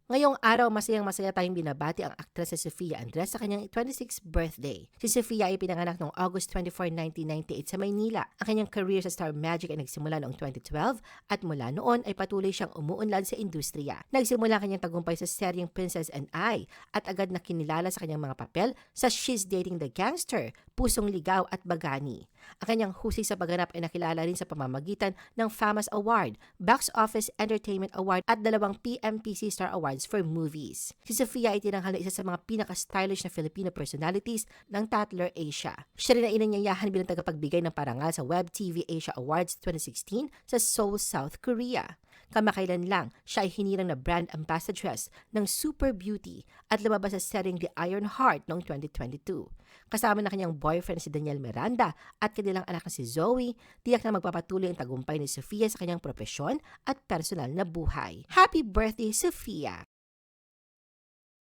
Ngayong araw, masayang-masaya tayong binabati ang aktres si Sofia Andres sa kanyang 26th birthday. Si Sofia ay pinanganak noong August 24, 1998 sa Maynila. Ang kanyang career sa Star Magic ay nagsimula noong 2012 at mula noon ay patuloy siyang umuunlad sa industriya. Nagsimula ang kanyang tagumpay sa seryeng Princess and I at agad na kinilala sa kanyang mga papel sa She's Dating the Gangster, Pusong Ligaw at Bagani. Ang kanyang husay sa pagganap ay nakilala rin sa pamamagitan ng FAMAS Award, Box Office Entertainment Award at 2 PMPC Star Awards for movies. Si Sofia ay tinanghal na isa sa mga pinaka-stylish na Filipino personalities ng Tatler Asia. Siya rin ay inanyayahan bilang tagapagbigay ng parangal sa Web TV Asia Awards 2016 sa Seoul, South Korea. Kamakailan lang, siya ay hinirang na brand ambassadress ng Super Beauty at lumabas sa seryeng The Iron Heart noong 2022. Kasama na kanyang boyfriend si Daniel Miranda at kanilang anak na si Zoe, tiyak na magpapatuloy ang tagumpay ni Sofia sa kanyang propesyon at personal na buhay. Happy birthday, Sofia!